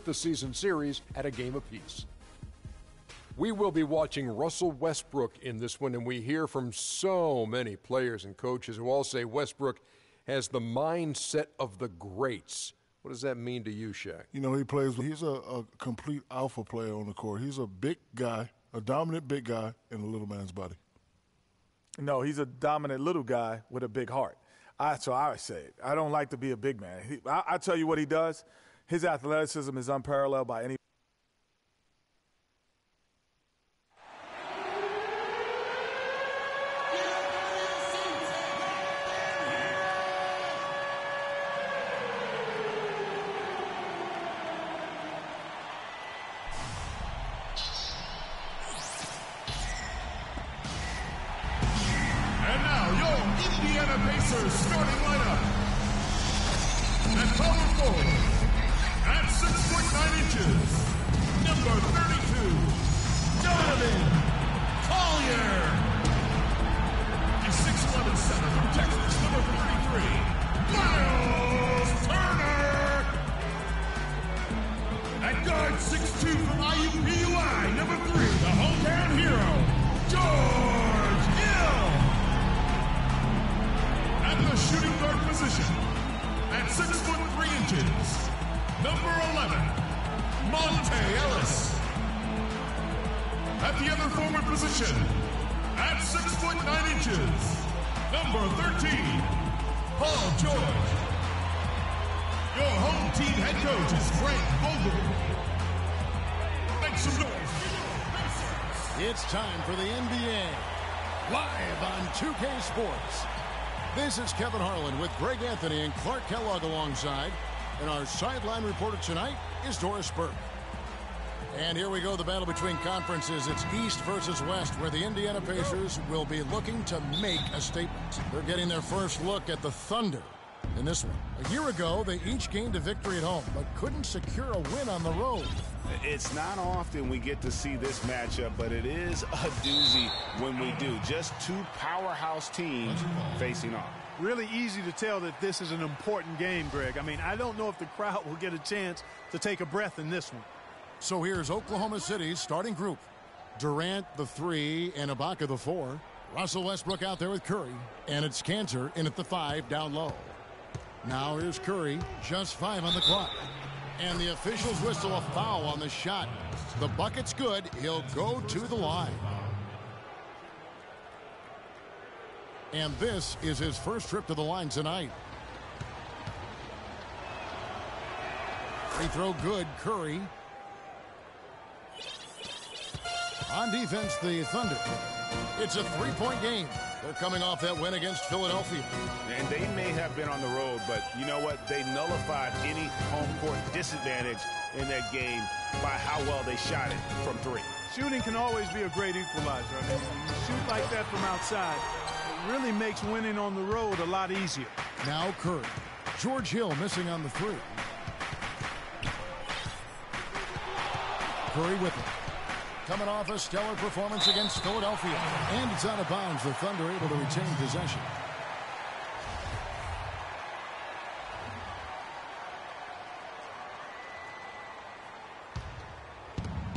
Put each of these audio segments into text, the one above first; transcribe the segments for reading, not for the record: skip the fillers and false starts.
split the season series at a game apiece. We will be watching Russell Westbrook in this one, and we hear from so many players and coaches who all say Westbrook has the mindset of the greats. What does that mean to you, Shaq? You know, he's a complete alpha player on the court. He's a big guy, a dominant big guy in a little man's body. No, he's a dominant little guy with a big heart. So I would say it. I don't like to be a big man. I tell you what he does. His athleticism is unparalleled by any. Indiana Pacers starting lineup. At power forward, at 6'9" number 32, Donovan Collier. A 6'11" center from Texas, number 33, Miles Turner. At guard, 6'2" from IUPUI, number 3, the hometown hero, George Hill. At the shooting guard position, at 6'3", number 11, Monte Ellis. At the other forward position, at 6'9", number 13, Paul George. Your home team head coach is Frank Vogel. Make some noise. It's time for the NBA, live on 2K Sports. This is Kevin Harlan with Greg Anthony and Clark Kellogg alongside. And our sideline reporter tonight is Doris Burke. And here we go, the battle between conferences. It's East versus West, where the Indiana Pacers will be looking to make a statement. They're getting their first look at the Thunder in this one. A year ago, they each gained a victory at home, but couldn't secure a win on the road. It's not often we get to see this matchup, but it is a doozy when we do. Just two powerhouse teams facing off. Really easy to tell that this is an important game, Greg. I mean, I don't know if the crowd will get a chance to take a breath in this one. So here's Oklahoma City's starting group. Durant, the 3, and Ibaka, the 4. Russell Westbrook out there with Curry. And it's Cantor in at the 5 down low. Now here's Curry, just 5 on the clock. And the officials whistle a foul on the shot. The bucket's good. He'll go to the line. And this is his first trip to the line tonight. Free throw good, Curry. On defense, the Thunder. It's a 3-point game. They're coming off that win against Philadelphia. And they may have been on the road, but you know what? They nullified any home court disadvantage in that game by how well they shot it from 3. Shooting can always be a great equalizer. I mean, when you shoot like that from outside, it really makes winning on the road a lot easier. Now Curry. George Hill missing on the 3. Curry with it. Coming off a stellar performance against Philadelphia. And it's out of bounds. The Thunder able to retain possession.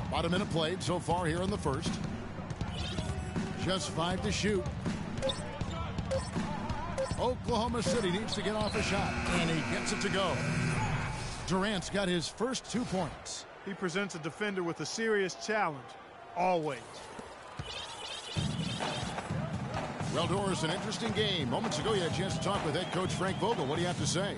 About a minute played so far here in the first. Just 5 to shoot. Oklahoma City needs to get off a shot. And he gets it to go. Durant's got his first 2 points. He presents a defender with a serious challenge, always. Well, Doris, an interesting game. Moments ago, you had a chance to talk with head coach Frank Vogel. What do you have to say?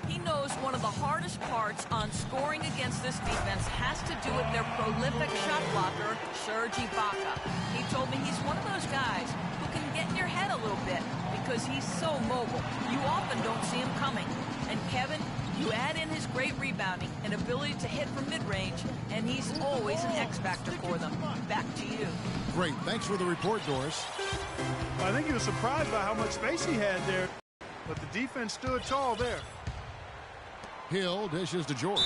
He knows one of the hardest parts on scoring against this defense has to do with their prolific shot blocker, Serge Ibaka. He told me he's one of those guys who can get in your head a little bit because he's so mobile. You often don't see him coming. And Kevin, you add in his great rebounding and ability to hit from mid-range, and he's always an X-factor for them. Back to you. Great. Thanks for the report, Doris. I think he was surprised by how much space he had there, but the defense stood tall there. Hill dishes to George.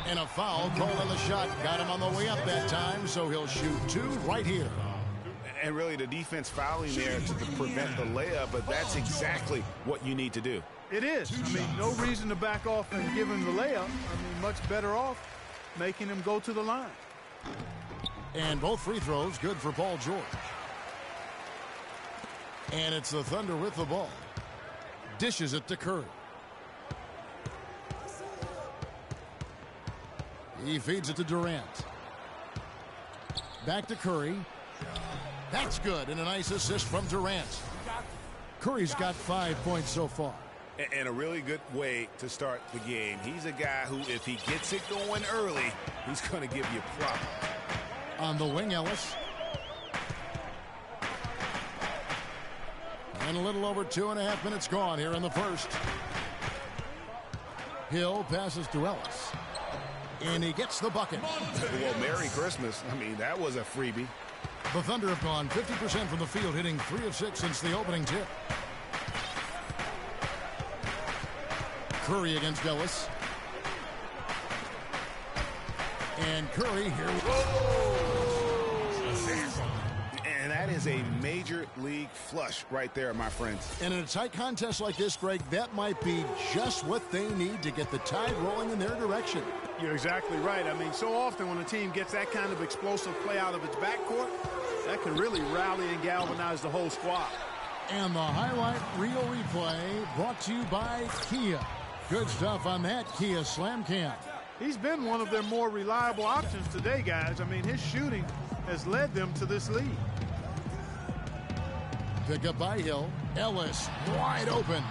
And a foul called on the shot. Got him on the way up that time, so he'll shoot 2 right here. And really, the defense fouling there to prevent the layup, but that's exactly what you need to do. It is. I mean, no reason to back off and give him the layup. I mean, much better off making him go to the line. And both free throws good for Paul George. And it's the Thunder with the ball. Dishes it to Curry. He feeds it to Durant. Back to Curry. That's good, and a nice assist from Durant. Curry's got 5 points so far. And a really good way to start the game. He's a guy who, if he gets it going early, he's going to give you a problem. On the wing, Ellis. And a little over 2.5 minutes gone here in the first. Hill passes to Ellis. And he gets the bucket. Well, Merry Christmas. I mean, that was a freebie. The Thunder have gone 50% from the field, hitting 3 of 6 since the opening tip. Curry against Ellis. And Curry here. And that is a major league flush right there, my friends. And in a tight contest like this, Greg, that might be just what they need to get the tide rolling in their direction. You're exactly right. I mean, so often when a team gets that kind of explosive play out of its backcourt, that can really rally and galvanize the whole squad. And the highlight reel replay brought to you by Kia. Good stuff on that Kia Slam Cam. He's been one of their more reliable options today, guys. I mean, his shooting has led them to this lead. Pick up by Hill. Ellis wide open.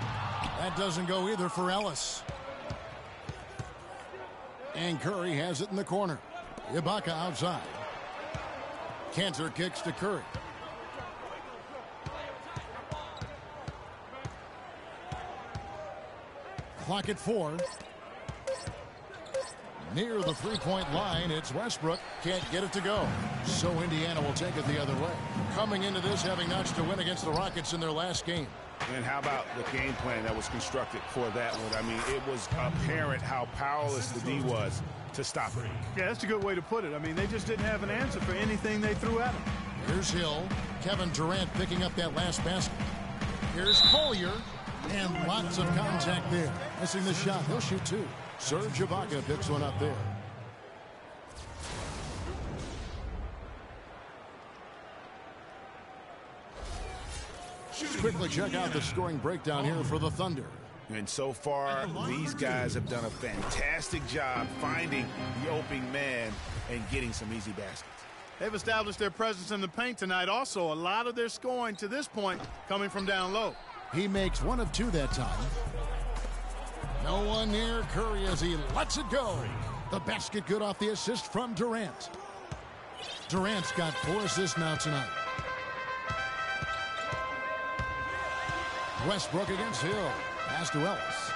That doesn't go either for Ellis. And Curry has it in the corner. Ibaka outside. Cantor kicks to Curry. Clock at 4. Near the three-point line, it's Westbrook. Can't get it to go. So Indiana will take it the other way. Coming into this, having notched a win against the Rockets in their last game. And how about the game plan that was constructed for that one? I mean, it was apparent how powerless the D was to stop it. Yeah, that's a good way to put it. I mean, they just didn't have an answer for anything they threw at him. Here's Hill. Kevin Durant picking up that last basket. Here's Collier. And lots of contact there. Missing the shot. He'll shoot 2. Serge Ibaka picks one up there. Let's quickly check out the scoring breakdown here for the Thunder. And so far, these guys have done a fantastic job finding the opening man and getting some easy baskets. They've established their presence in the paint tonight. Also, a lot of their scoring to this point coming from down low. He makes 1 of 2 that time. No one near Curry as he lets it go. The basket good off the assist from Durant. Durant's got 4 assists now tonight. Westbrook against Hill. Pass to Ellis.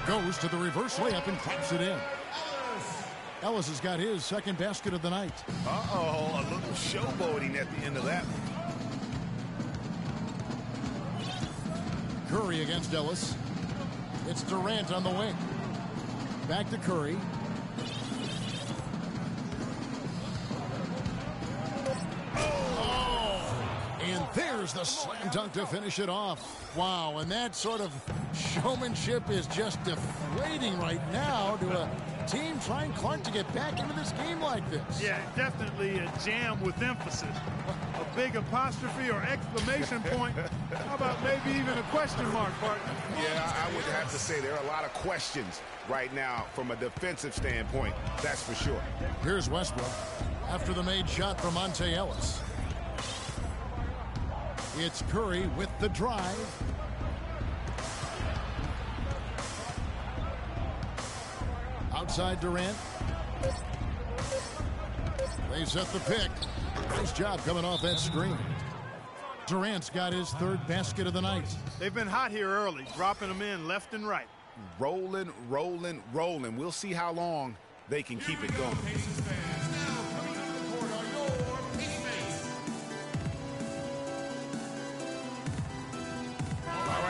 Goes to the reverse layup and claps it in. Ellis has got his second basket of the night. Uh-oh, a little showboating at the end of that one. Curry against Ellis. It's Durant on the wing. Back to Curry. And there's the slam dunk to finish it off. Wow, and that sort of showmanship is just deflating right now to a team trying Clark to get back into this game like this. Yeah, definitely a jam with emphasis. A big apostrophe or exclamation point. How about maybe even a question mark, partner? Yeah, I would have to say there are a lot of questions right now from a defensive standpoint. That's for sure. Here's Westbrook after the made shot from Monte Ellis. It's Curry with the drive. Outside Durant. They set the pick. Nice job coming off that screen. Durant's got his 3rd basket of the night. They've been hot here early, dropping them in left and right. Rolling, rolling, rolling. We'll see how long they can keep it going.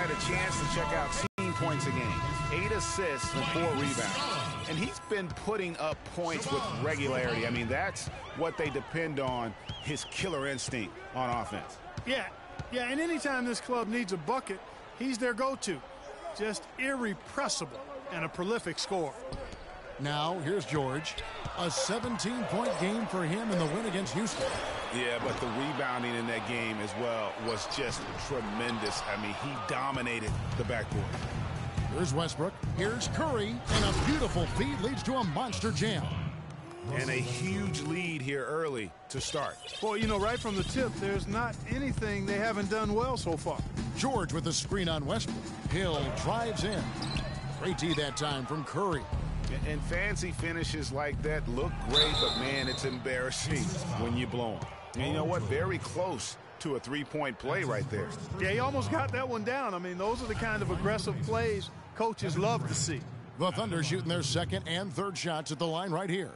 A chance to check out 16 points a game, 8 assists and 4 rebounds. And he's been putting up points with regularity. I mean, that's what they depend on, his killer instinct on offense. Yeah, and anytime this club needs a bucket, he's their go-to. Just irrepressible and a prolific scorer. Now, here's George. A 17-point game for him in the win against Houston. Yeah, but the rebounding in that game as well was just tremendous. I mean, he dominated the backboard. Here's Westbrook. Here's Curry. And a beautiful feed leads to a monster jam. And a huge lead here early to start. Well, you know, right from the tip, there's not anything they haven't done well so far. George with the screen on Westbrook. Hill drives in. Great D that time from Curry. And fancy finishes like that look great, but, man, it's embarrassing when you blow them. And you know what? Very close to a three-point play right there. Yeah, he almost got that one down. I mean, those are the kind of aggressive plays coaches love to see. The Thunder shooting their second and third shots at the line right here.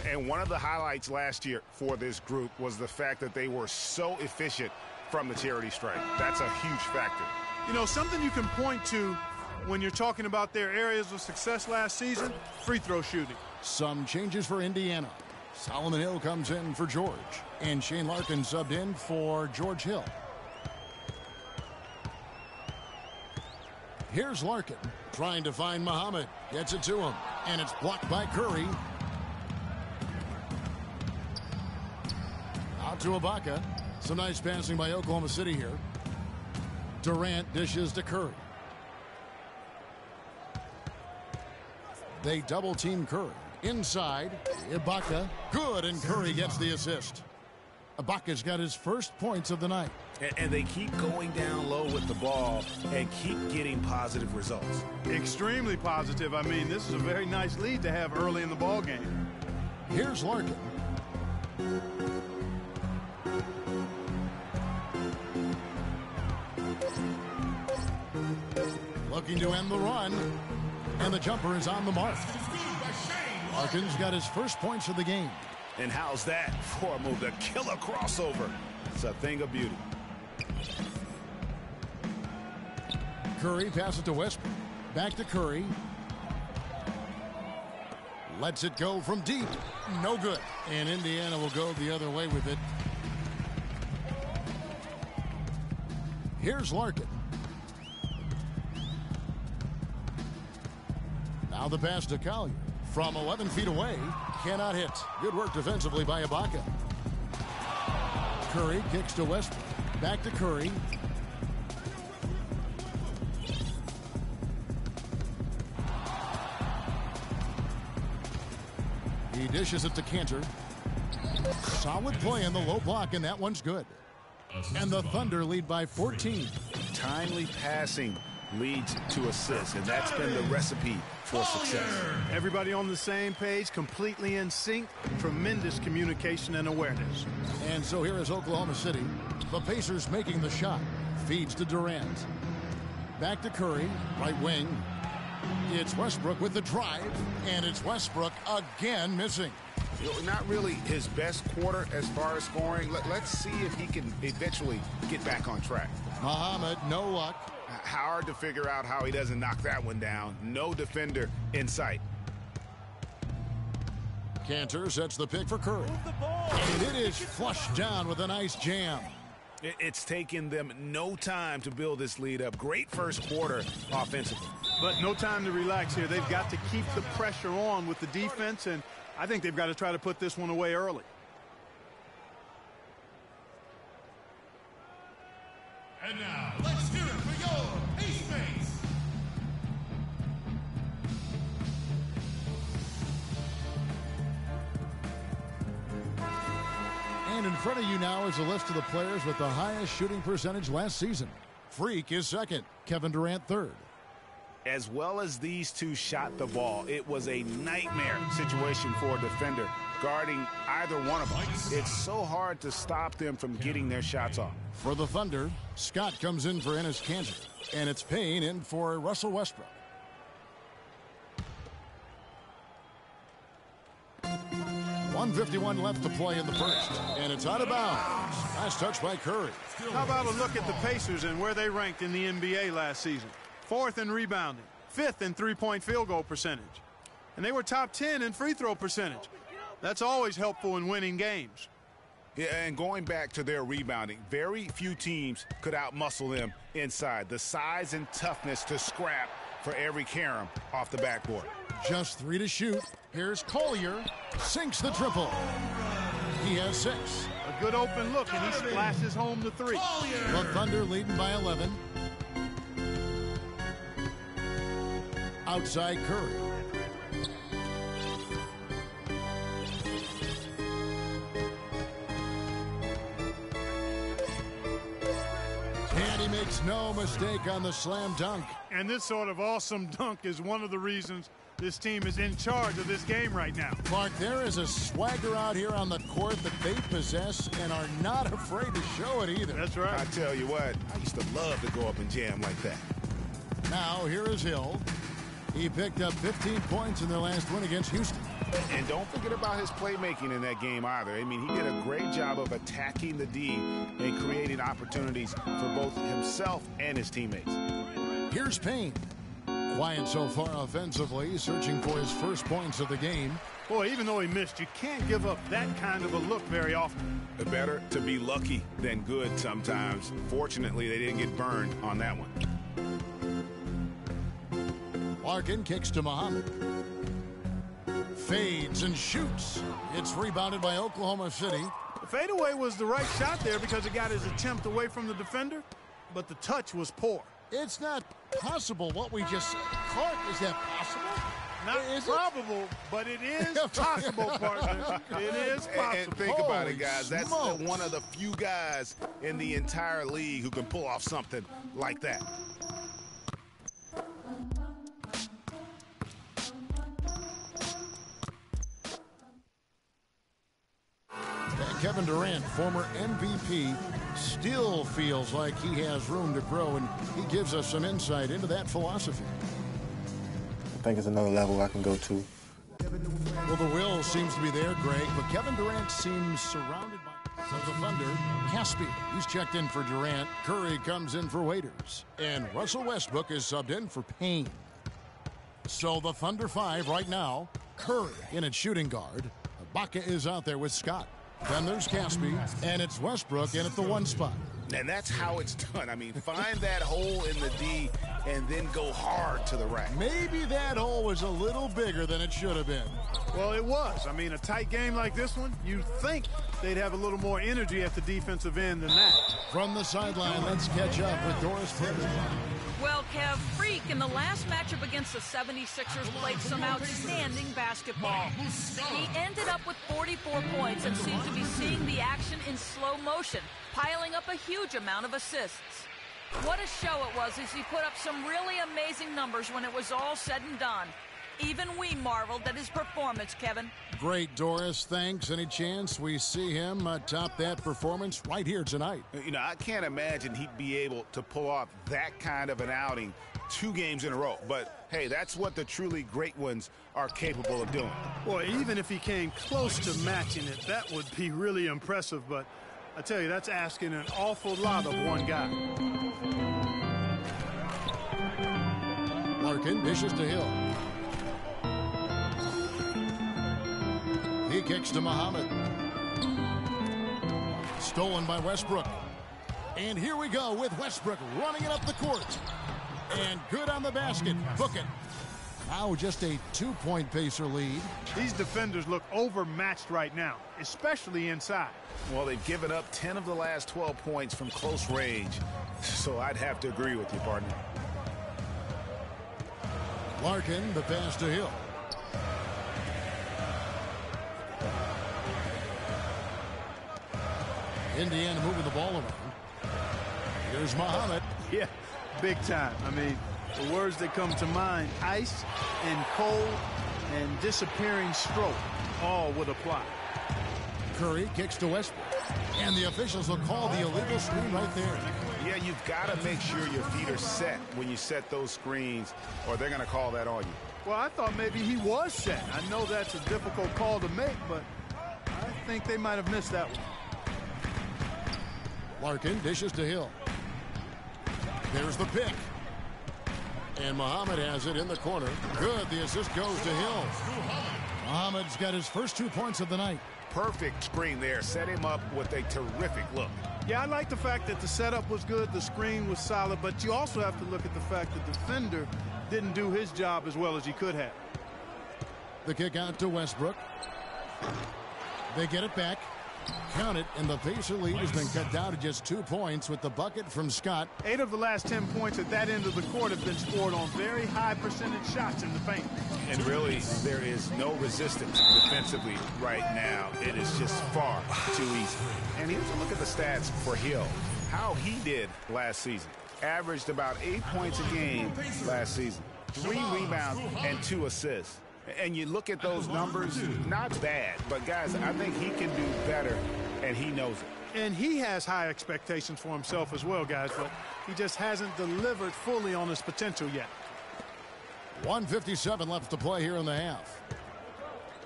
And one of the highlights last year for this group was the fact that they were so efficient from the charity stripe. That's a huge factor. You know, something you can point to when you're talking about their areas of success last season, free throw shooting. Some changes for Indiana. Solomon Hill comes in for George. And Shane Larkin subbed in for George Hill. Here's Larkin trying to find Muhammad. Gets it to him. And it's blocked by Curry. Out to Ibaka. Some nice passing by Oklahoma City here. Durant dishes to Curry. They double team Curry. Inside, Ibaka. Good, and Curry gets the assist. Ibaka's got his first points of the night. And they keep going down low with the ball and keep getting positive results. Extremely positive. I mean, this is a very nice lead to have early in the ball game. Here's Larkin. Looking to end the run. And the jumper is on the mark. Larkin's got his first points of the game. And how's that for a move? The killer crossover. It's a thing of beauty. Curry passes to Westbrook. Back to Curry. Lets it go from deep. No good. And Indiana will go the other way with it. Here's Larkin. Now the pass to Collier. From 11 feet away. Cannot hit. Good work defensively by Ibaka. Curry kicks to Westbrook. Back to Curry. He dishes it to Cantor. Solid play in the low block, and that one's good. And the Thunder lead by 14. Timely passing leads to assists, and that's been the recipe for success. Everybody on the same page, completely in sync, tremendous communication and awareness. And so here is Oklahoma City. The Pacers making the shot. Feeds to Durant. Back to Curry, right wing. It's Westbrook with the drive, and it's Westbrook again missing. You know, not really his best quarter as far as scoring. Let's see if he can eventually get back on track. Muhammad, no luck. Hard to figure out how he doesn't knock that one down. No defender in sight. Cantor sets the pick for Curry. And it is flushed down with a nice jam. It's taken them no time to build this lead up. Great first quarter offensively. But no time to relax here. They've got to keep the pressure on with the defense, and I think they've got to try to put this one away early. And now, let's hear it for your Ace Base. And in front of you now is a list of the players with the highest shooting percentage last season. Freak is second. Kevin Durant third. As well as these two shot the ball, it was a nightmare situation for a defender guarding either one of them. It's so hard to stop them from getting their shots off. For the Thunder, Scott comes in for Enes Kanter. And it's Payne in for Russell Westbrook. .151 left to play in the first. And it's out of bounds. Nice touch by Curry. How about a look at the Pacers and where they ranked in the NBA last season? 4th in rebounding, 5th in three-point field goal percentage. And they were top 10 in free throw percentage. That's always helpful in winning games. Yeah, and going back to their rebounding, very few teams could outmuscle them inside. The size and toughness to scrap for every carom off the backboard. Just 3 to shoot. Here's Collier. Sinks the triple. He has 6. A good open look, and he splashes home the 3. The Thunder leading by 11. Outside Curry. And he makes no mistake on the slam dunk. And this sort of awesome dunk is one of the reasons this team is in charge of this game right now. Clark, there is a swagger out here on the court that they possess and are not afraid to show it either. That's right. I tell you what, I used to love to go up and jam like that. Now, here is Hill. He picked up 15 points in their last win against Houston. And don't forget about his playmaking in that game either. I mean, he did a great job of attacking the D and creating opportunities for both himself and his teammates. Here's Payne. Quiet so far offensively, searching for his first points of the game. Boy, even though he missed, you can't give up that kind of a look very often. Better to be lucky than good sometimes. Fortunately, they didn't get burned on that one. Larkin kicks to Muhammad. Fades and shoots. It's rebounded by Oklahoma City. The fadeaway was the right shot there because it got his attempt away from the defender, but the touch was poor. It's not possible what we just said. Clark, is that possible? Not probable, but it is possible, partner. It is possible. And think about it, guys. Holy That's smokes. one of the few guys in the entire league who can pull off something like that. Kevin Durant, former MVP, still feels like he has room to grow, and he gives us some insight into that philosophy. I think it's another level I can go to. Well, the will seems to be there, Greg, but Kevin Durant seems surrounded by the Thunder. Caspi, he's checked in for Durant. Curry comes in for Waiters. And Russell Westbrook is subbed in for Payne. So the Thunder 5 right now. Curry in at shooting guard. Ibaka is out there with Scott. Then there's Caspi, and it's Westbrook in at the 1 spot. And that's how it's done. I mean, find that hole in the D and then go hard to the rack. Maybe that hole was a little bigger than it should have been. Well, it was. I mean, a tight game like this one, you'd think they'd have a little more energy at the defensive end than that. From the sideline, let's catch up with Doris Furman. Well, Kev, Freak in the last matchup against the 76ers played some outstanding basketball. He ended up with 44 points and seemed to be seeing the action in slow motion, piling up a huge amount of assists. What a show it was as he put up some really amazing numbers when it was all said and done. Even we marveled at his performance, Kevin. Great, Doris. Thanks. Any chance we see him top that performance right here tonight? You know, I can't imagine he'd be able to pull off that kind of an outing 2 games in a row. But, hey, that's what the truly great ones are capable of doing. Boy, even if he came close to matching it, that would be really impressive. But I tell you, that's asking an awful lot of one guy. Larkin dishes to Hill. He kicks to Muhammad. Stolen by Westbrook. And here we go with Westbrook running it up the court. And good on the basket. Book it. Now just a 2-point Pacer lead. These defenders look overmatched right now, especially inside. Well, they've given up 10 of the last 12 points from close range. So I'd have to agree with you, partner. Larkin, the pass to Hill. Indiana moving the ball around. Here's Muhammad. Yeah, big time. I mean, the words that come to mind, ice and cold and disappearing stroke, all would apply. Curry kicks to Westbrook. And the officials will call the illegal screen right there. Yeah, you've got to make sure your feet are set when you set those screens, or they're going to call that on you. Well, I thought maybe he was set. I know that's a difficult call to make, but I think they might have missed that one. Larkin dishes to Hill. There's the pick. And Muhammad has it in the corner. Good. The assist goes to Hill. Muhammad's got his first 2 points of the night. Perfect screen there. Set him up with a terrific look. Yeah, I like the fact that the setup was good, the screen was solid, but you also have to look at the fact the defender didn't do his job as well as he could have. The kick out to Westbrook. They get it back. Count it, and the Pacer lead has been cut down to just 2 points with the bucket from Scott. 8 of the last 10 points at that end of the court have been scored on very high percentage shots in the paint. And really, there is no resistance defensively right now. It is just far too easy. And here's a look at the stats for Hill. How he did last season. Averaged about 8 points a game last season. 3 rebounds and 2 assists. And you look at those numbers, not bad. But, guys, I think he can do better, and he knows it. And he has high expectations for himself as well, guys, but he just hasn't delivered fully on his potential yet. 1:57 left to play here in the half.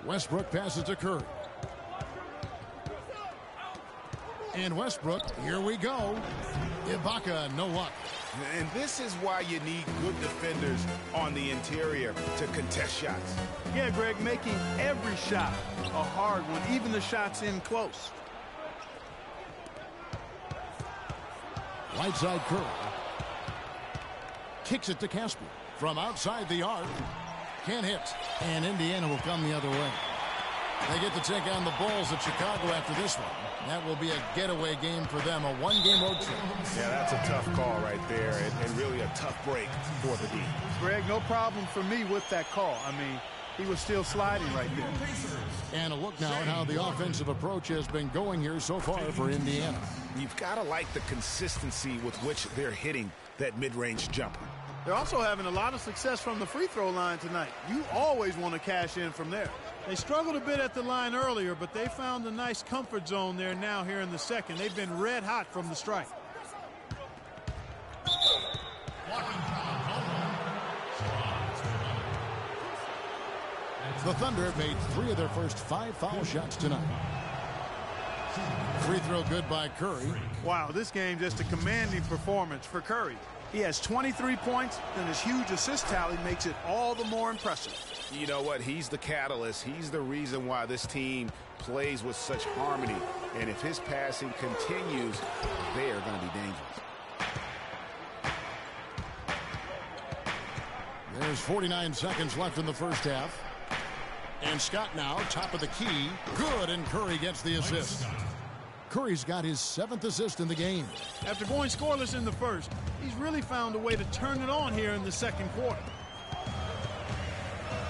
Westbrook passes to Curry. And Westbrook, here we go. Ibaka, no luck. And this is why you need good defenders on the interior to contest shots. Yeah, Greg, making every shot a hard one, even the shots in close. Right side Curry. Kicks it to Casper. From outside the arc. Can't hit. And Indiana will come the other way. They get to take on the Bulls at Chicago after this one. That will be a getaway game for them, a one-game road trip. Yeah, that's a tough call right there, and really a tough break for the D. Greg, no problem for me with that call. I mean, he was still sliding right there. And a look now at how the offensive approach has been going here so far for Indiana. You've got to like the consistency with which they're hitting that mid-range jumper. They're also having a lot of success from the free throw line tonight. You always want to cash in from there. They struggled a bit at the line earlier, but they found a nice comfort zone there now here in the second. They've been red hot from the strike. The Thunder have made 3 of their first 5 foul shots tonight. Free throw good by Curry. Wow, this game just a commanding performance for Curry. He has 23 points, and his huge assist tally makes it all the more impressive. You know what? He's the catalyst. He's the reason why this team plays with such harmony. And if his passing continues, they are going to be dangerous. There's 49 seconds left in the first half. And Scott now, top of the key. Good, and Curry gets the assist. Curry's got his 7th assist in the game. After going scoreless in the first, he's really found a way to turn it on here in the second quarter.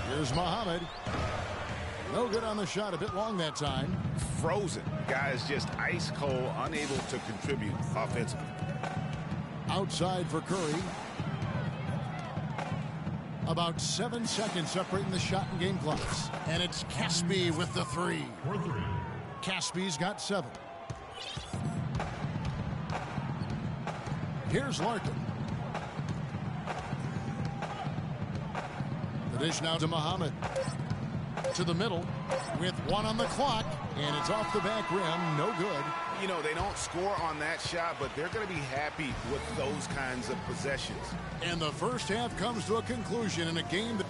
Here's Muhammad. No good on the shot, a bit long that time. Frozen. Guys just ice cold, unable to contribute offensively. Outside for Curry. About 7 seconds separating the shot and game clocks. And it's Caspi with the 3. Caspi's got 7. Here's Larkin. The dish now to Muhammad. To the middle with 1 on the clock. And it's off the back rim. No good. You know, they don't score on that shot, but they're going to be happy with those kinds of possessions. And the first half comes to a conclusion in a game that...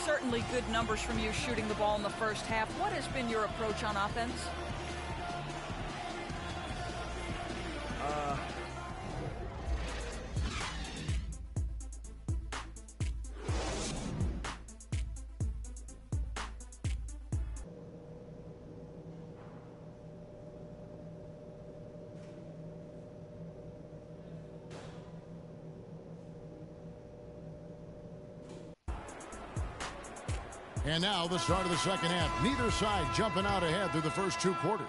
Certainly good numbers from you shooting the ball in the first half. What has been your approach on offense? And now the start of the second half. Neither side jumping out ahead through the first 2 quarters.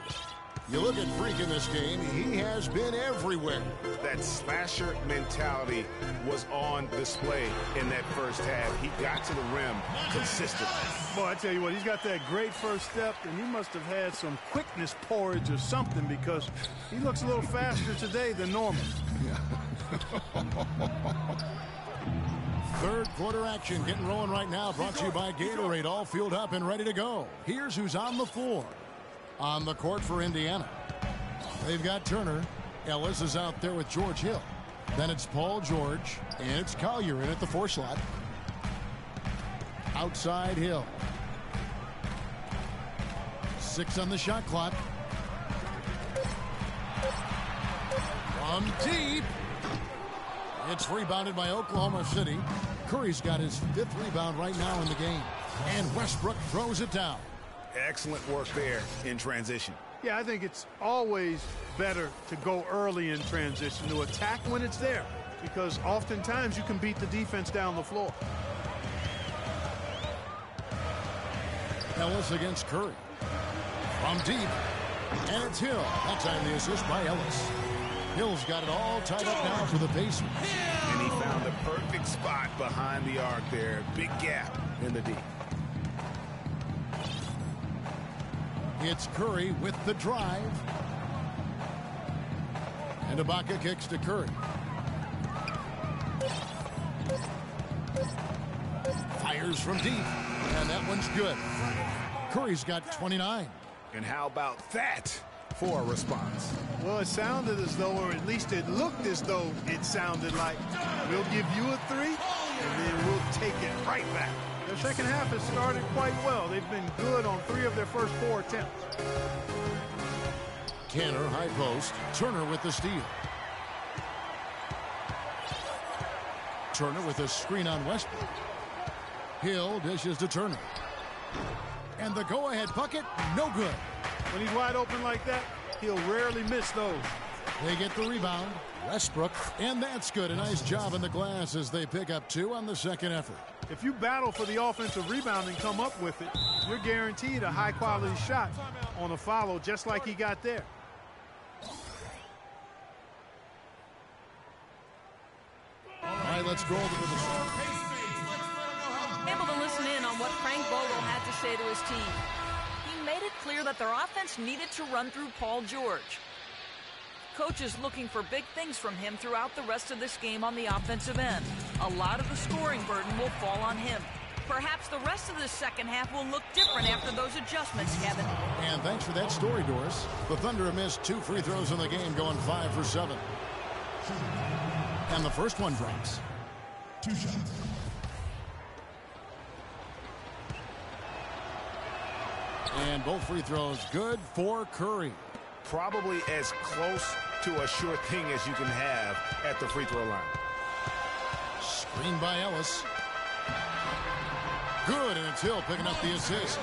You look at Freak in this game, he has been everywhere. That slasher mentality was on display in that first half. He got to the rim consistently. Boy, I tell you what, he's got that great first step, and he must have had some quickness porridge or something because he looks a little faster today than normal. Third quarter action getting rolling right now, brought to you by Gatorade, all fueled up and ready to go. Here's who's on the floor. On the court for Indiana, they've got Turner. Ellis is out there with George Hill. Then it's Paul George, and it's Collier in at the 4 slot. Outside Hill. 6 on the shot clock. From deep. It's rebounded by Oklahoma City. Curry's got his 5th rebound right now in the game. And Westbrook throws it down. Excellent work there in transition. Yeah, I think it's always better to go early in transition, to attack when it's there, because oftentimes you can beat the defense down the floor. Ellis against Curry. From deep. And it's Hill. That time the assist by Ellis. Hill's got it all tied up now for the Pacers. And he found the perfect spot behind the arc there. Big gap in the D. It's Curry with the drive. And Ibaka kicks to Curry. Fires from deep. And that one's good. Curry's got 29. And how about that for a response? Well, it sounded as though, or at least it looked as though it sounded like, we'll give you a 3, and then we'll take it right back. Their second half has started quite well. They've been good on 3 of their first 4 attempts. Tanner, high post. Turner with the steal. Turner with a screen on Westbrook. Hill dishes to Turner. And the go-ahead bucket, no good. When he's wide open like that, he'll rarely miss those. They get the rebound. Westbrook, and that's good. A nice job in the glass as they pick up 2 on the second effort. If you battle for the offensive rebound and come up with it, you're guaranteed a high-quality shot on a follow just like he got there. All right, let's go over to the... Able to listen in on what Frank Vogel had to say to his team. He made it clear that their offense needed to run through Paul George. Coach is looking for big things from him throughout the rest of this game on the offensive end. A lot of the scoring burden will fall on him. Perhaps the rest of the second half will look different after those adjustments, Kevin. And thanks for that story, Doris. The Thunder have missed 2 free throws in the game, going 5 for 7. And the first one drops. 2 shots. And both free throws good for Curry. Probably as close to a sure thing as you can have at the free throw line. Screen by Ellis. Good, and it's Hill picking up the assist.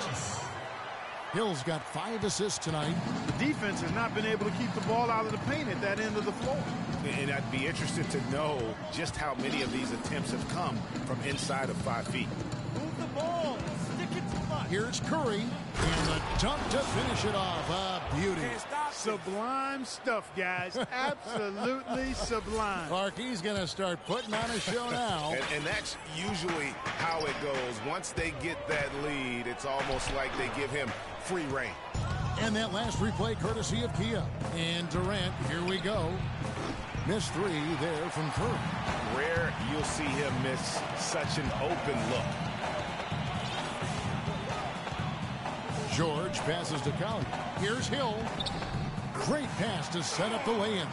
Hill's got 5 assists tonight. The defense has not been able to keep the ball out of the paint at that end of the floor. And I'd be interested to know just how many of these attempts have come from inside of 5 feet. Move the ball. Stick it to the Here's Curry. And a dunk to finish it off. A beauty. Sublime stuff, guys. Absolutely sublime. Clark, he's going to start putting on a show now. And that's usually how it goes. Once they get that lead, it's almost like they give him free reign. And that last replay courtesy of Kia. And Durant, here we go. Missed 3 there from Curry. Rare you'll see him miss such an open look. George passes to Collier. Here's Hill. Great pass to set up the lay-in.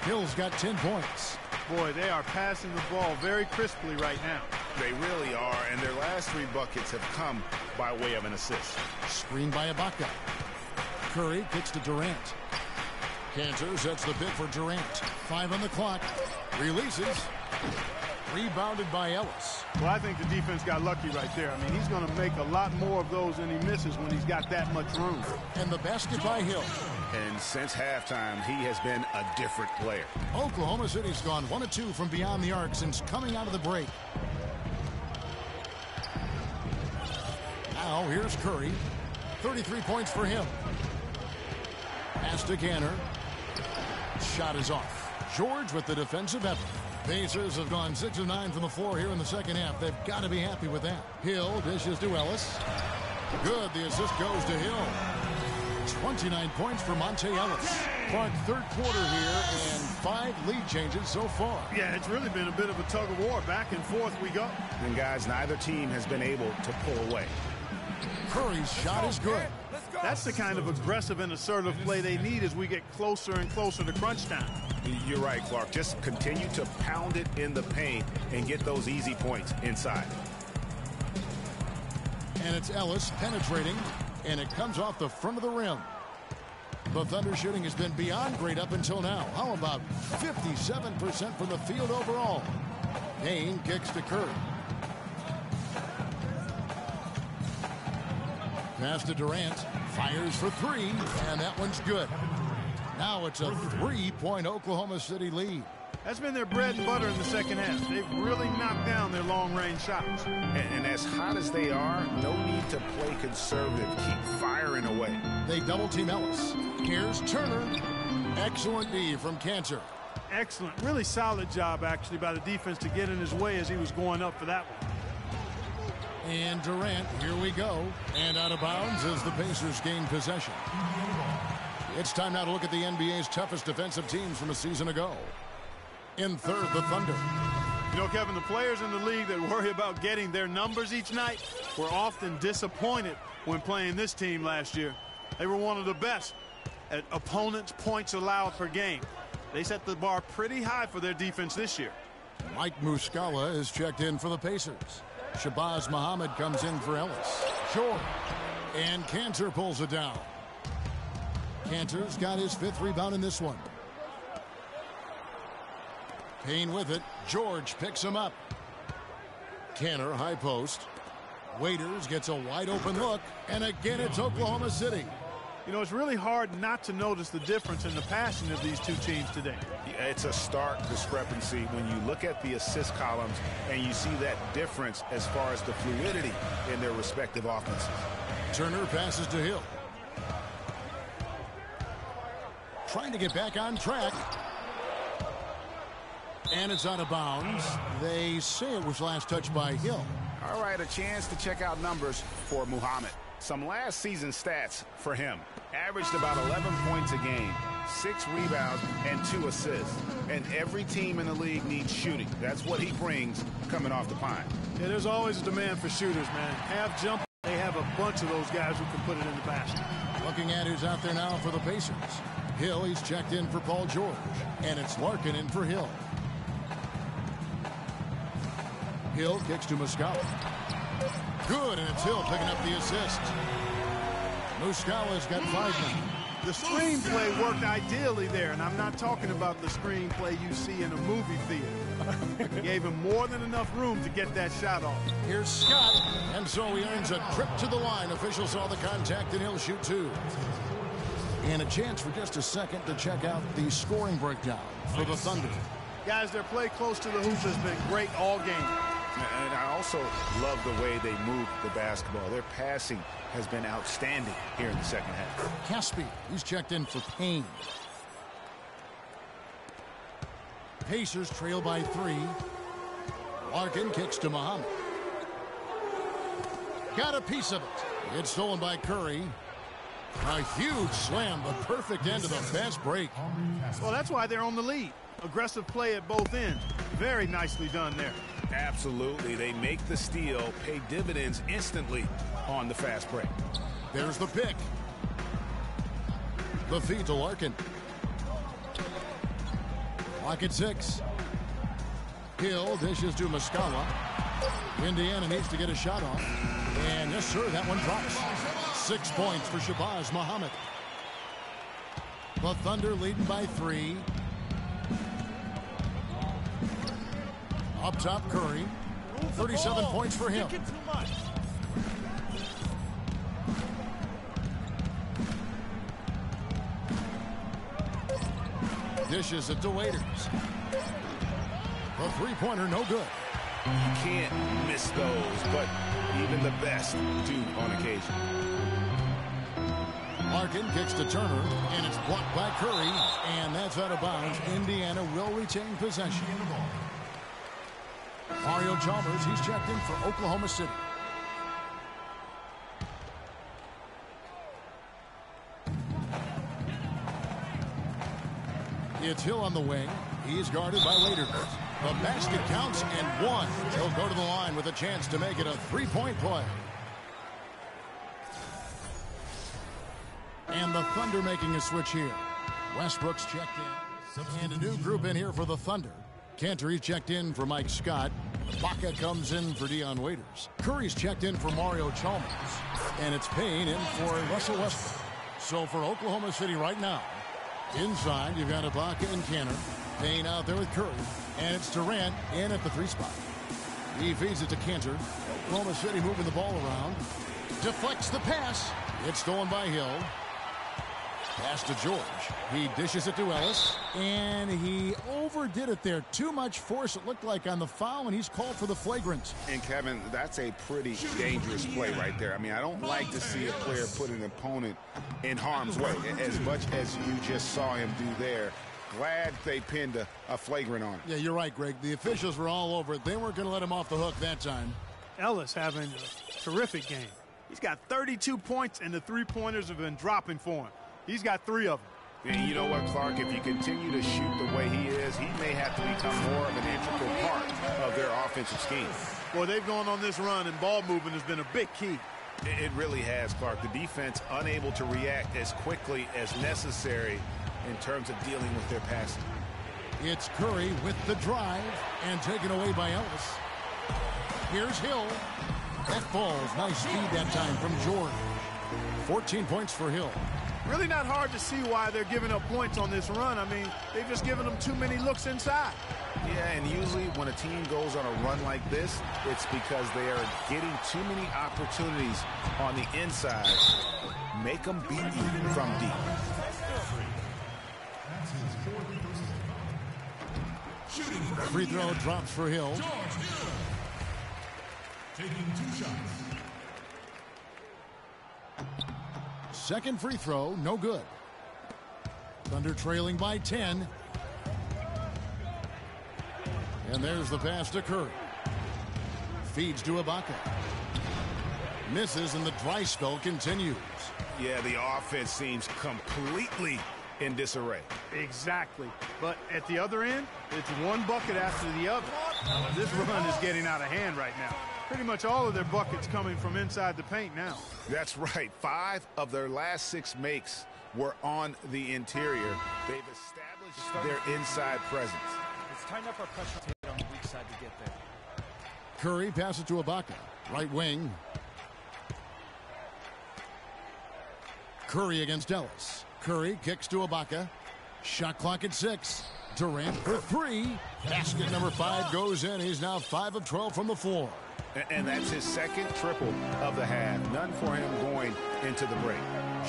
Hill's got 10 points. Boy, they are passing the ball very crisply right now. They really are, and their last 3 buckets have come by way of an assist. Screen by Ibaka. Curry kicks to Durant. Cantor sets the pick for Durant. 5 on the clock. Releases. Rebounded by Ellis. Well, I think the defense got lucky right there. I mean, he's going to make a lot more of those than he misses when he's got that much room. And the basket by Hill. And since halftime, he has been a different player. Oklahoma City's gone 1 of 2 from beyond the arc since coming out of the break. Now, here's Curry. 33 points for him. Pass to Canner. Shot is off. George with the defensive effort. Pacers have gone 6 of 9 from the floor here in the second half. They've got to be happy with that. Hill dishes to Ellis. Good. The assist goes to Hill. 29 points for Monte Ellis. Clark, third quarter here, and 5 lead changes so far. Yeah, it's really been a bit of a tug of war. Back and forth we go. And guys, neither team has been able to pull away. Curry's shot is good. That's the kind of aggressive and assertive play they need as we get closer and closer to crunch time. You're right, Clark. Just continue to pound it in the paint and get those easy points inside. And it's Ellis penetrating, and it comes off the front of the rim. The Thunder shooting has been beyond great up until now. How about 57% from the field overall? Payne kicks to Curry. Pass to Durant. Fires for three, and that one's good. Now it's a 3-point Oklahoma City lead. That's been their bread and butter in the second half. They've really knocked down their long-range shots. And as hot as they are, no need to play conservative. Keep firing away. They double-team Ellis. Here's Turner. Excellent D from Cantor. Excellent. Really solid job, actually, by the defense to get in his way as he was going up for that one. And Durant, here we go. And out of bounds as the Pacers gain possession. It's time now to look at the NBA's toughest defensive teams from a season ago. In third, the Thunder. You know, Kevin, the players in the league that worry about getting their numbers each night were often disappointed when playing this team last year. They were one of the best at opponents' points allowed per game. They set the bar pretty high for their defense this year. Mike Muscala is checked in for the Pacers. Shabazz Muhammad comes in for Ellis. Short. And Cantor pulls it down. Cantor's got his 5th rebound in this one. Payne with it. George picks him up. Cantor, high post. Waiters gets a wide open look. And again, it's Oklahoma City. You know, it's really hard not to notice the difference in the passing of these two teams today. Yeah, it's a stark discrepancy when you look at the assist columns and you see that difference as far as the fluidity in their respective offenses. Turner passes to Hill. Trying to get back on track. And it's out of bounds. They say it was last touched by Hill. All right, a chance to check out numbers for Muhammad. Some last season stats for him. Averaged about 11 points a game, 6 rebounds, and 2 assists. And every team in the league needs shooting. That's what he brings coming off the pine. Yeah, there's always a demand for shooters, man. Have jump. They have a bunch of those guys who can put it in the basket. Looking at who's out there now for the Pacers. Hill, he's checked in for Paul George. And it's Larkin in for Hill. Hill kicks to Muscala. Good, and it's Hill picking up the assist. Muscala's got 5 now. The screenplay worked ideally there, and I'm not talking about the screenplay you see in a movie theater. Gave him more than enough room to get that shot off. Here's Scott, and so he earns a trip to the line. Officials saw the contact, and he'll shoot 2. And a chance for just a second to check out the scoring breakdown for the Thunder. Guys, their play close to the hoop has been great all game. And I also love the way they move the basketball. Their passing has been outstanding here in the second half. Caspi, he's checked in for Payne. Pacers trail by 3. Larkin kicks to Muhammad. Got a piece of it. It's stolen by Curry. A huge slam, the perfect end of the fast break. Well, that's why they're on the lead. Aggressive play at both ends. Very nicely done there. Absolutely. They make the steal, pay dividends instantly on the fast break. There's the pick. The feed to Larkin. Clock at 6. Hill dishes to Muscala. Indiana needs to get a shot off. And yes, sir, that one drops. 6 points for Shabazz Muhammad. The Thunder leading by 3. Up top, Curry. 37 points for him. Dishes it to Waiters. The three-pointer, no good. You can't miss those, but even the best do on occasion. Larkin kicks to Turner, and it's blocked by Curry, and that's out of bounds. Indiana will retain possession. Mario Chalmers, he's checked in for Oklahoma City. It's Hill on the wing. He's guarded by Waiters. The basket counts and 1. He'll go to the line with a chance to make it a 3-point play. And the Thunder making a switch here. Westbrook's checked in. And a new group in here for the Thunder. Cantor, he's checked in for Mike Scott. Baca comes in for Dion Waiters. Curry's checked in for Mario Chalmers. And it's Payne in for Russell Westbrook. So for Oklahoma City right now, inside you've got Baca and Cantor. Payne out there with Curry. And it's Durant in at the 3 spot. He feeds it to Cantor. Oklahoma City moving the ball around. Deflects the pass. It's stolen by Hill. Pass to George. He dishes it to Ellis. And he overdid it there. Too much force, it looked like, on the foul, and he's called for the flagrant. And, Kevin, that's a pretty dangerous play right there. I mean, I don't like to see a player put an opponent in harm's way, as much as you just saw him do there. Glad they pinned a flagrant on him. Yeah, you're right, Greg. The officials were all over it. They weren't going to let him off the hook that time. Ellis having a terrific game. He's got 32 points, and the three-pointers have been dropping for him. He's got 3 of them. And you know what, Clark? If you continue to shoot the way he is, he may have to become more of an integral part of their offensive scheme. Boy, they've gone on this run, and ball movement has been a big key. It really has, Clark. The defense unable to react as quickly as necessary in terms of dealing with their passing. It's Curry with the drive and taken away by Ellis. Here's Hill. That falls. Nice speed that time from George. 14 points for Hill. Really not hard to see why they're giving up points on this run. I mean, they've just given them too many looks inside. Yeah, and usually when a team goes on a run like this, it's because they are getting too many opportunities on the inside. Make them beat you from deep. Free throw drops for Hill. Taking 2 shots. Second free throw, no good. Thunder trailing by 10. And there's the pass to Curry. Feeds to Ibaka. Misses, and the dry spell continues. Yeah, the offense seems completely in disarray. Exactly. But at the other end, it's one bucket after the other. This run is getting out of hand right now. Pretty much all of their buckets coming from inside the paint now. That's right. 5 of their last 6 makes were on the interior. They've established their inside presence. Let's tighten up our pressure on the weak side to get there. Curry passes to Ibaka. Right wing. Curry against Ellis. Curry kicks to Ibaka. Shot clock at 6. Durant for 3. Basket number 5 goes in. He's now 5 of 12 from the floor. And that's his second triple of the half. None for him going into the break.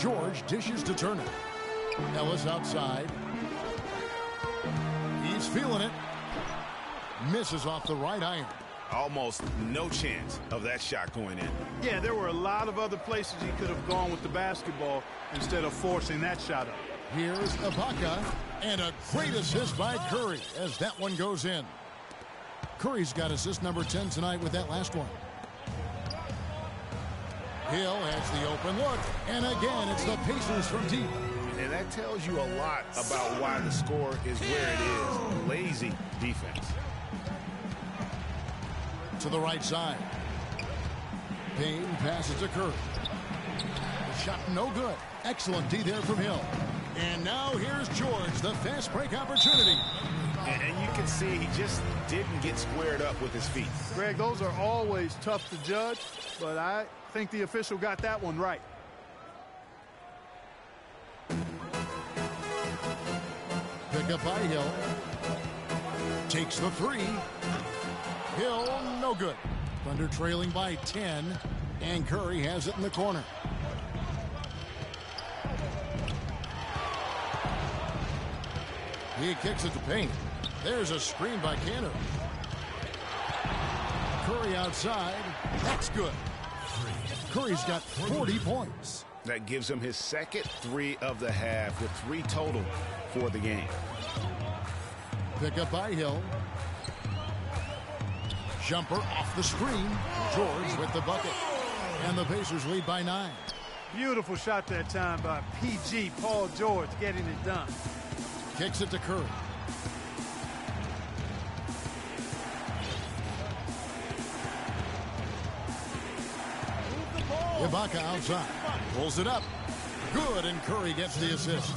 George dishes to Turner. Ellis outside. He's feeling it. Misses off the right iron. Almost no chance of that shot going in. Yeah, there were a lot of other places he could have gone with the basketball instead of forcing that shot up. Here's Ibaka, and a great assist by Curry as that one goes in. Curry's got assist number 10 tonight with that last one. Hill has the open look, and again, it's the Pacers from deep. And that tells you a lot about why the score is where it is. Lazy defense. To the right side. Payne passes to Curry. The shot no good. Excellent D there from Hill. And now here's George, the fast break opportunity. And you can see he just didn't get squared up with his feet. Greg, those are always tough to judge, but I think the official got that one right. Pick up by Hill. Takes the 3. Hill, no good. Thunder trailing by 10, and Curry has it in the corner. He kicks it to Payne. There's a screen by Cantor. Curry outside. That's good. Curry's got 40 points. That gives him his second 3 of the half, with 3 total for the game. Pick up by Hill. Jumper off the screen. George with the bucket. And the Pacers lead by 9. Beautiful shot that time by PG, Paul George, getting it done. Kicks it to Curry. Ibaka outside. Pulls it up. Good, and Curry gets the assist.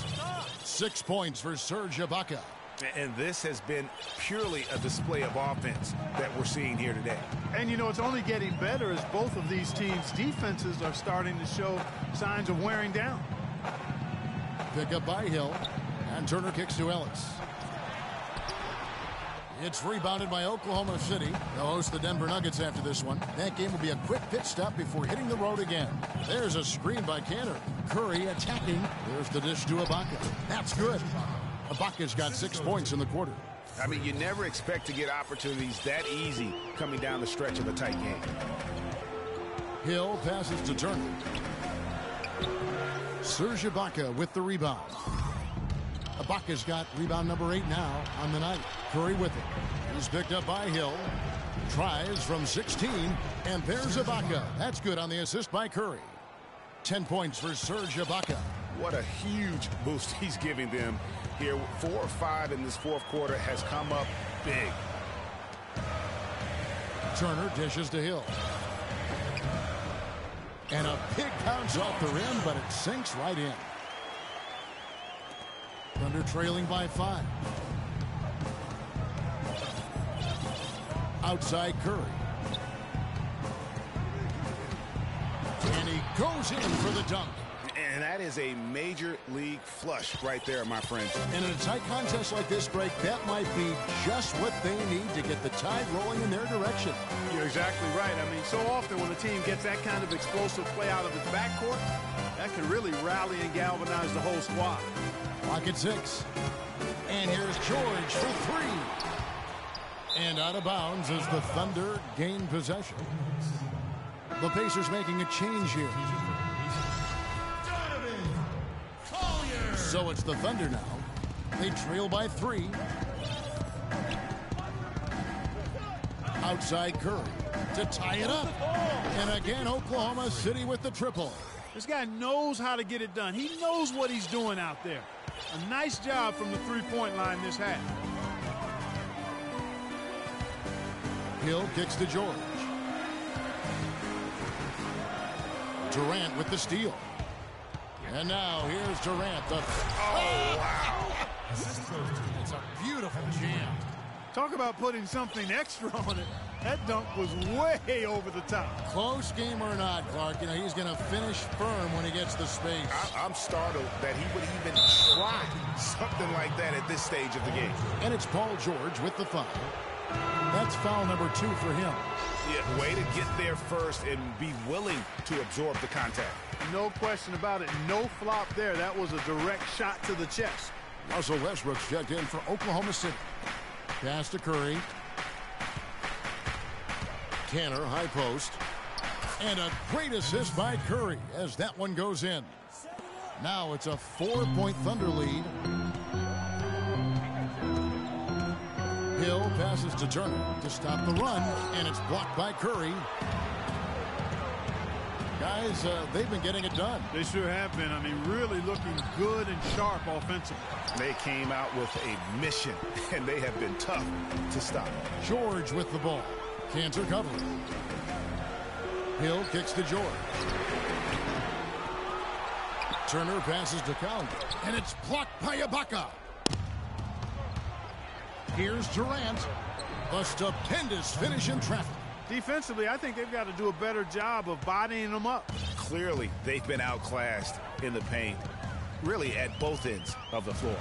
6 points for Serge Ibaka. And this has been purely a display of offense that we're seeing here today. And, you know, it's only getting better as both of these teams' defenses are starting to show signs of wearing down. Pick up by Hill. And Turner kicks to Ellis. It's rebounded by Oklahoma City. They'll host the Denver Nuggets after this one. That game will be a quick pit stop before hitting the road again. There's a screen by Cantor. Curry attacking. There's the dish to Ibaka. That's good. Ibaka's got 6 points in the quarter. I mean, you never expect to get opportunities that easy coming down the stretch of a tight game. Hill passes to Turner. Serge Ibaka with the rebound. Ibaka's got rebound number 8 now on the night. Curry with it. He's picked up by Hill. Tries from 16, and there's Ibaka. That's good on the assist by Curry. 10 points for Serge Ibaka. What a huge boost he's giving them here. 4 or 5 in this fourth quarter has come up big. Turner dishes to Hill. And a big bounce off the rim, but it sinks right in. Thunder trailing by 5. Outside Curry. And he goes in for the dunk. And that is a major league flush right there, my friends. And in a tight contest like this, Greg, that might be just what they need to get the tide rolling in their direction. You're exactly right. I mean, so often when a team gets that kind of explosive play out of its backcourt, that can really rally and galvanize the whole squad. Clock at 6. And here's George for 3. And out of bounds as the Thunder gain possession. The Pacers making a change here. So it's the Thunder now. They trail by 3. Outside Curry to tie it up. And again, Oklahoma City with the triple. This guy knows how to get it done. He knows what he's doing out there. A nice job from the three-point line this half. Hill kicks to George. Durant with the steal. And now here's Durant. Oh, wow. It's a beautiful jam. Talk about putting something extra on it. That dunk was way over the top. Close game or not, Clark, you know, he's going to finish firm when he gets the space. I'm startled that he would even try something like that at this stage of the game. And it's Paul George with the foul. That's foul number 2 for him. Yeah, way to get there first and be willing to absorb the contact. No question about it. No flop there. That was a direct shot to the chest. Russell Westbrook's checked in for Oklahoma City. Pass to Curry. Cantor, high post. And a great assist by Curry as that one goes in. Now it's a 4-point Thunder lead. Hill passes to Turner to stop the run, and it's blocked by Curry. Guys, they've been getting it done. They sure have been. I mean, really looking good and sharp offensively. They came out with a mission, and they have been tough to stop. George with the ball. Cantor covering. Hill kicks to George. Turner passes to Calder, and it's blocked by Ibaka. Here's Durant. A stupendous finish in traffic. Defensively, I think they've got to do a better job of bodying them up. Clearly, they've been outclassed in the paint, really at both ends of the floor.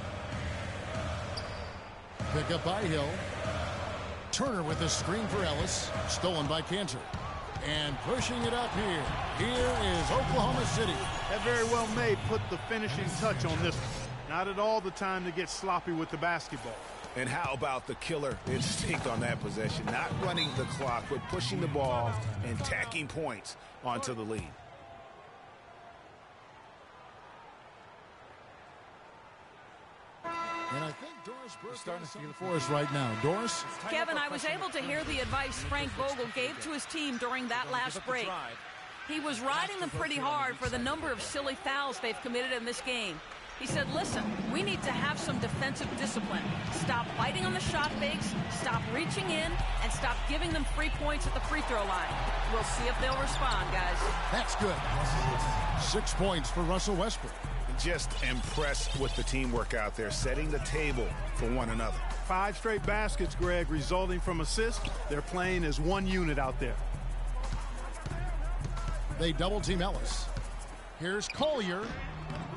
Pick up by Hill. Turner with a screen for Ellis. Stolen by Cantor. And pushing it up here. Here is Oklahoma City. That very well may put the finishing touch on this one. Not at all the time to get sloppy with the basketball. And how about the killer instinct on that possession? Not running the clock, but pushing the ball and tacking points onto the lead. And I think Doris Burke starting to feel for us right now. Doris? Kevin, I was able to hear the advice Frank Vogel gave to his team during that last break. He was riding them pretty hard for the number of silly fouls they've committed in this game. He said, listen, we need to have some defensive discipline. Stop fighting on the shot fakes, stop reaching in, and stop giving them free points at the free throw line. We'll see if they'll respond, guys. That's good. 6 points for Russell Westbrook. Just impressed with the teamwork out there, setting the table for one another. 5 straight baskets, Greg, resulting from assists. They're playing as one unit out there. They double team Ellis. Here's Collier.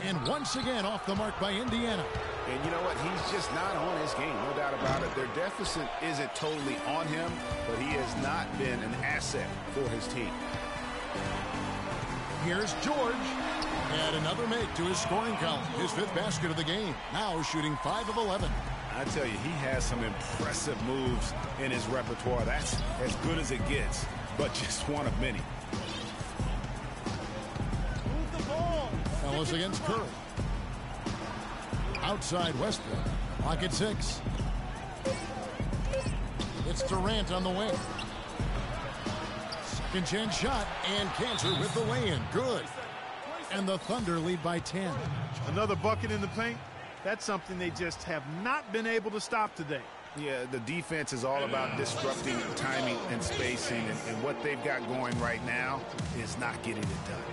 And once again off the mark by Indiana. And you know what? He's just not on his game, no doubt about it. Their deficit isn't totally on him, but he has not been an asset for his team. Here's George. Add another make to his scoring column. His 5th basket of the game. Now shooting 5 of 11. I tell you, he has some impressive moves in his repertoire. That's as good as it gets, but just one of many. Move the ball. Ellis against Curry. Outside Westbrook. Clock at 6. It's Durant on the wing. Second chance shot, and Cantor with the lay-in. Good. And the Thunder lead by 10. Another bucket in the paint. That's something they just have not been able to stop today. Yeah, the defense is all about disrupting timing and spacing, and what they've got going right now is not getting it done.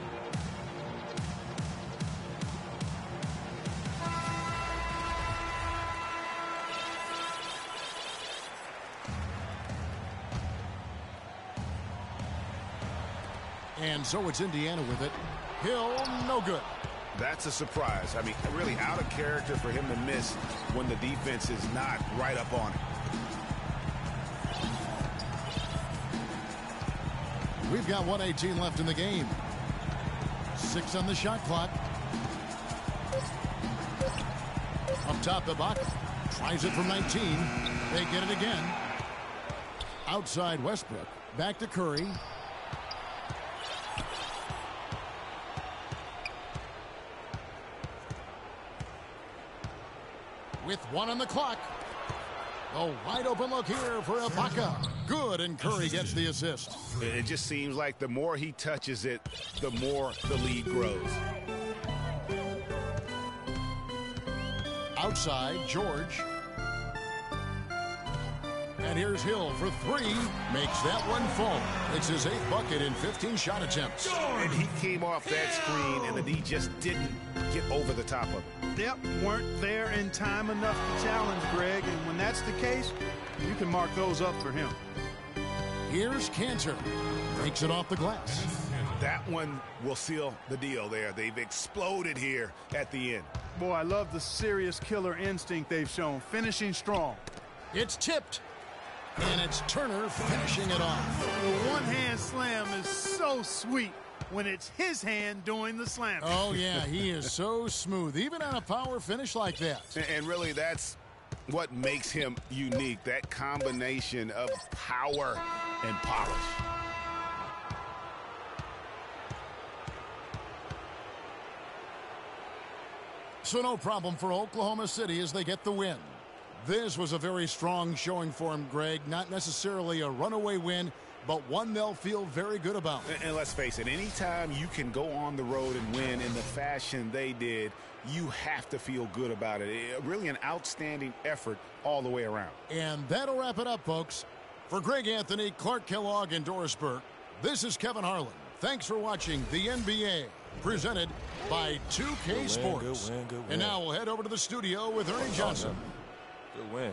And so it's Indiana with it. Hill, no good. That's a surprise. I mean, really out of character for him to miss when the defense is not right up on it. We've got 1:18 left in the game. 6 on the shot clock. Up top, Ibaka tries it from 19. They get it again. Outside Westbrook. Back to Curry. With 1 on the clock. A wide open look here for Ibaka. Good, and Curry gets the assist. It just seems like the more he touches it, the more the lead grows. Outside, George. And here's Hill for 3. Makes that one fall. It's his 8th bucket in 15 shot attempts. And he came off that screen, and the D just didn't get over the top of it. Yep, weren't there in time enough to challenge Greg, and when that's the case, you can mark those up for him. Here's Cantor. Breaks it off the glass. That one will seal the deal there. They've exploded here at the end. Boy, I love the serious killer instinct they've shown, finishing strong. It's tipped. And it's Turner finishing it off. The one-hand slam is so sweet when it's his hand doing the slam. Oh, yeah, he is so smooth, even on a power finish like that. And really, that's what makes him unique, that combination of power and polish. So no problem for Oklahoma City as they get the win. This was a very strong showing for him, Greg. Not necessarily a runaway win, but one they'll feel very good about. And let's face it, anytime you can go on the road and win in the fashion they did, you have to feel good about it. Really an outstanding effort all the way around. And that'll wrap it up, folks. For Greg Anthony, Clark Kellogg, and Doris Burke, this is Kevin Harlan. Thanks for watching the NBA, presented by 2K Sports. Good win. And now we'll head over to the studio with Ernie Johnson. Good win.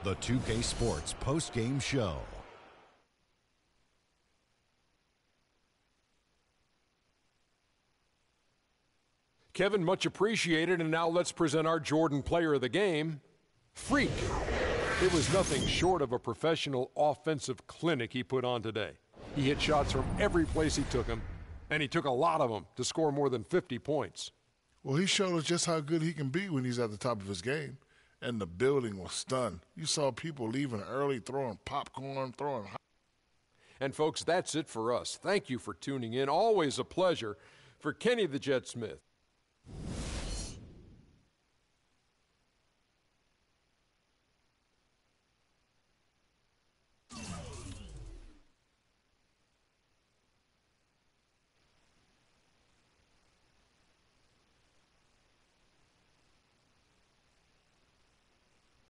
The 2K Sports post-game show. Kevin, much appreciated, and now let's present our Jordan Player of the Game, Freak. It was nothing short of a professional offensive clinic he put on today. He hit shots from every place he took them, and he took a lot of them to score more than 50 points. Well, he showed us just how good he can be when he's at the top of his game. And the building was stunned. You saw people leaving early, throwing popcorn, throwing. And, folks, that's it for us. Thank you for tuning in. Always a pleasure. For Kenny the Jet Smith,